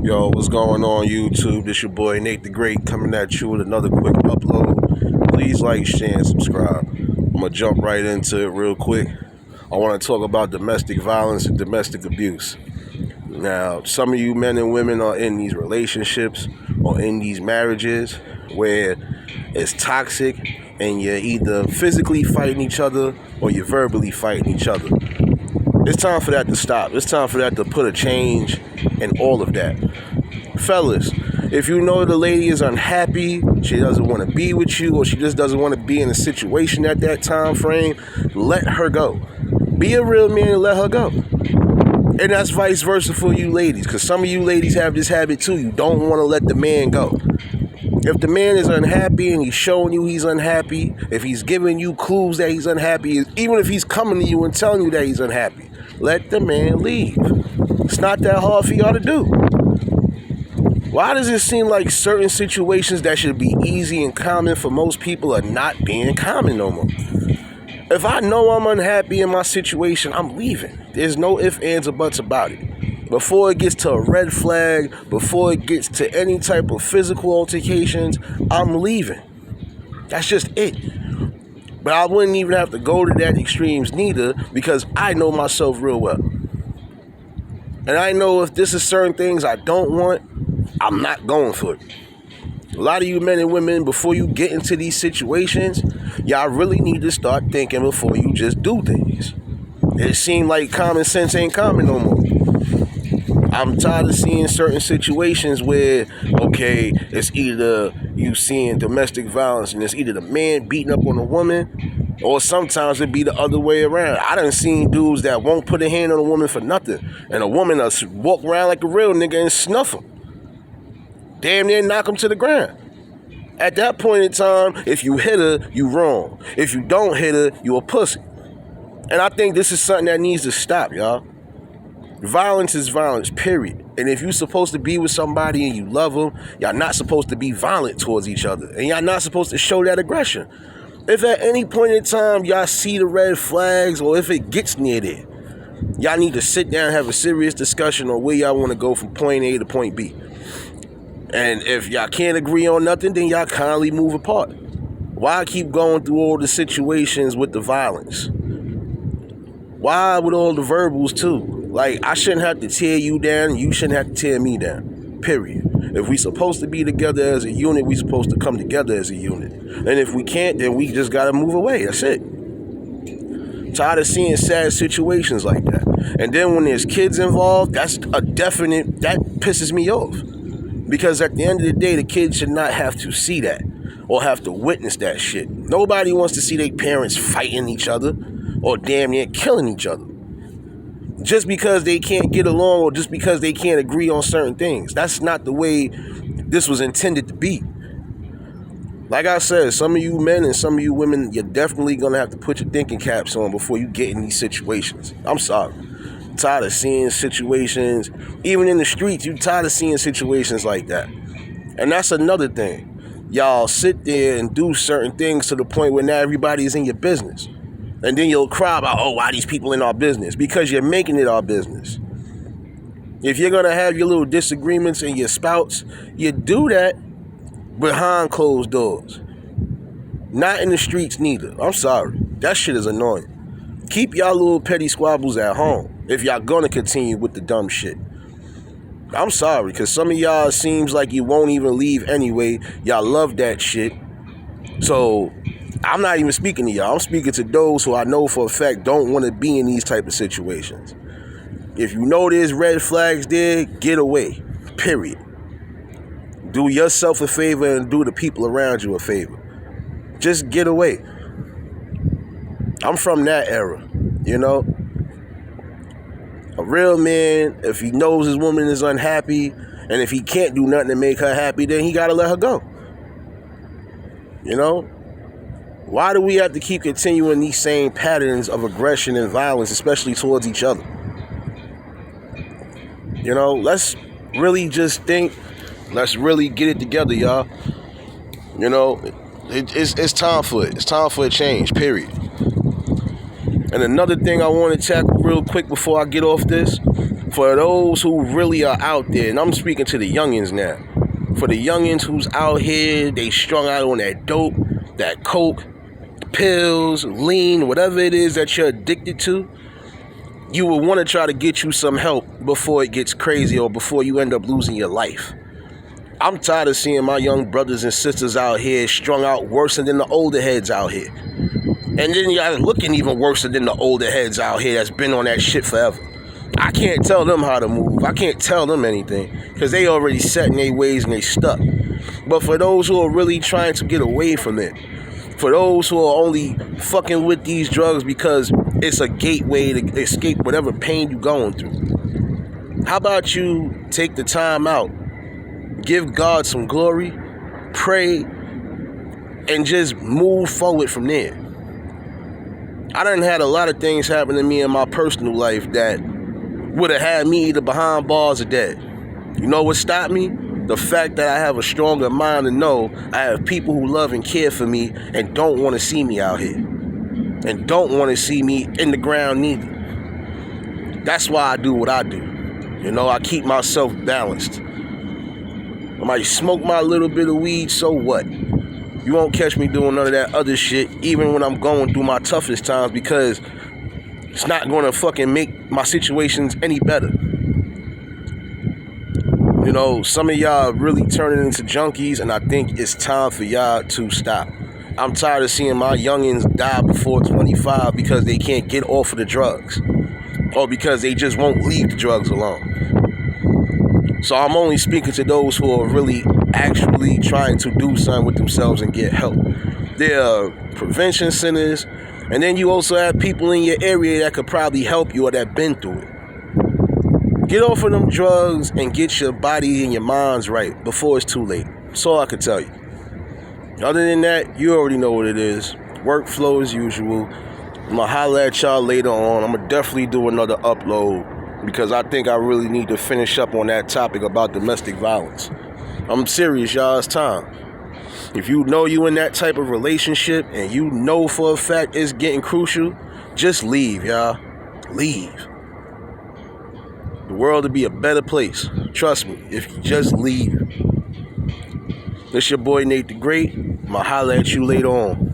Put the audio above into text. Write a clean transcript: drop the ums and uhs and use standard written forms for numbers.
Yo, what's going on YouTube? This your boy Nate the Great coming at you with another quick upload. Please like, share, and subscribe. I'm gonna jump right into it real quick. I want to talk about domestic violence and domestic abuse. Now, some of you men and women are in these relationships or in these marriages where it's toxic and you're either physically fighting each other or you're verbally fighting each other. It's time for that to stop. It's time for that to put a change in all of that. Fellas, if you know the lady is unhappy, she doesn't want to be with you, or she just doesn't want to be in a situation at that time frame, let her go. Be a real man and let her go. And that's vice versa for you ladies, because some of you ladies have this habit too. You don't want to let the man go. If the man is unhappy and he's showing you he's unhappy, if he's giving you clues that he's unhappy, even if he's coming to you and telling you that he's unhappy, let the man leave. It's not that hard for y'all to do. Why does it seem like certain situations that should be easy and common for most people are not being common no more? If I know I'm unhappy in my situation, I'm leaving. There's no ifs, ands, or buts about it. Before it gets to a red flag, before it gets to any type of physical altercations, I'm leaving. That's just it. But I wouldn't even have to go to that extremes neither, because I know myself real well. And I know if this is certain things I don't want, I'm not going for it. A lot of you men and women, before you get into these situations, y'all really need to start thinking before you just do things. It seems like common sense ain't common no more. I'm tired of seeing certain situations where, okay, it's either you seeing domestic violence and it's either the man beating up on a woman, or sometimes it be the other way around. I done seen dudes that won't put a hand on a woman for nothing, and a woman will walk around like a real nigga and snuff him. Damn near knock him to the ground. At that point in time, if you hit her, you wrong. If you don't hit her, you a pussy. And I think this is something that needs to stop, y'all. Violence is violence, period. And if you're supposed to be with somebody and you love them, y'all not supposed to be violent towards each other. And y'all not supposed to show that aggression. If at any point in time y'all see the red flags, or if it gets near there, y'all need to sit down and have a serious discussion on where y'all want to go from point A to point B. And if y'all can't agree on nothing, then y'all kindly move apart. Why keep going through all the situations with the violence? Why with all the verbals too? Like, I shouldn't have to tear you down, and you shouldn't have to tear me down. Period. If we supposed to be together as a unit, we supposed to come together as a unit. And if we can't, then we just gotta move away. That's it. Tired of seeing sad situations like that. And then when there's kids involved, that's a definite, that pisses me off. Because at the end of the day, the kids should not have to see that or have to witness that shit. Nobody wants to see their parents fighting each other or damn near killing each other. Just because they can't get along or just because they can't agree on certain things. That's not the way this was intended to be. Like I said, some of you men and some of you women, you're definitely going to have to put your thinking caps on before you get in these situations. I'm sorry. I'm tired of seeing situations, even in the streets, you're tired of seeing situations like that. And that's another thing. Y'all sit there and do certain things to the point where now everybody is in your business. And then you'll cry about, oh, why these people in our business? Because you're making it our business. If you're going to have your little disagreements and your spouts, you do that behind closed doors. Not in the streets neither. I'm sorry. That shit is annoying. Keep y'all little petty squabbles at home if y'all going to continue with the dumb shit. I'm sorry, because some of y'all seems like you won't even leave anyway. Y'all love that shit. So I'm not even speaking to y'all. I'm speaking to those who I know for a fact don't want to be in these type of situations. If you know there's red flags there, get away. Period. Do yourself a favor and do the people around you a favor. Just get away. I'm from that era, you know? A real man, if he knows his woman is unhappy, and if he can't do nothing to make her happy, then he gotta let her go. You know? Why do we have to keep continuing these same patterns of aggression and violence, especially towards each other? You know, let's really just think. Let's really get it together, y'all. You know, it's time for it. It's time for a change, period. And another thing I want to tackle real quick before I get off this, For those who really are out there, and I'm speaking to the youngins now, for the youngins who's out here, they strung out on that dope, that coke, pills, lean, whatever it is that you're addicted to, you will want to try to get you some help before it gets crazy or before you end up losing your life. I'm tired of seeing my young brothers and sisters out here strung out worse than the older heads out here. And then y'all looking even worse than the older heads out here that's been on that shit forever. I can't tell them how to move. I can't tell them anything because they already set in their ways and they stuck. But for those who are really trying to get away from it, for those who are only fucking with these drugs because it's a gateway to escape whatever pain you're going through, how about you take the time out, give God some glory, pray, and just move forward from there. I done had a lot of things happen to me in my personal life that would have had me either behind bars or dead. You know what stopped me? The fact that I have a stronger mind to know I have people who love and care for me and don't want to see me out here. And don't want to see me in the ground neither. That's why I do what I do. You know, I keep myself balanced. I might smoke my little bit of weed, so what? You won't catch me doing none of that other shit, even when I'm going through my toughest times, because it's not going to fucking make my situations any better. You know, some of y'all really turning into junkies, and I think it's time for y'all to stop. I'm tired of seeing my youngins die before 25 because they can't get off of the drugs, or because they just won't leave the drugs alone. So I'm only speaking to those who are really actually trying to do something with themselves and get help. There are prevention centers, and then you also have people in your area that could probably help you or that been through it. Get off of them drugs and get your body and your minds right before it's too late. That's all I can tell you. Other than that, you already know what it is. Workflow as usual. I'm going to holler at y'all later on. I'm going to definitely do another upload because I think I really need to finish up on that topic about domestic violence. I'm serious, y'all. It's time. If you know you in that type of relationship and you know for a fact it's getting crucial, just leave, y'all. Leave. The world would be a better place. Trust me, if you just leave. This your boy Nate the Great. I'ma holler at you later on.